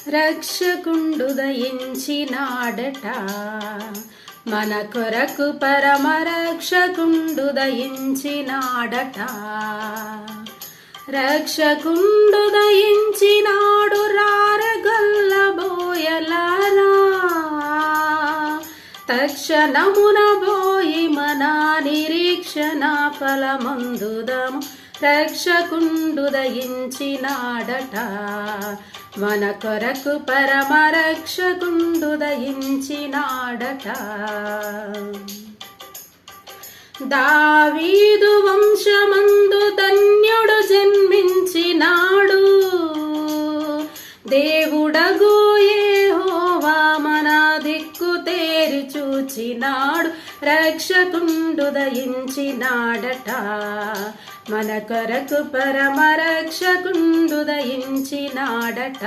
రక్షకుండుదయించినాడట మన కొరకు పరమ రక్షకుండుదయించినాడట. రక్షకుండుదయించినాడు రారగొల్లబోయలారా, తక్షణమున బోయి మన నిరీక్షణ ఫలమందుదము. రక్షకుండుదయించినాడట మన కొరకు పరమ రక్షకుండుదయించినాడట. దావీదు వంశమందు ధన్యుడు జన్మించినాడు, దేవుడగు యెహోవా మన దిక్కు తేరి చూచినాడు. రక్షకుండుదయించినాడట మన కొరకు పరమ రక్షకుండుదయించినాడట.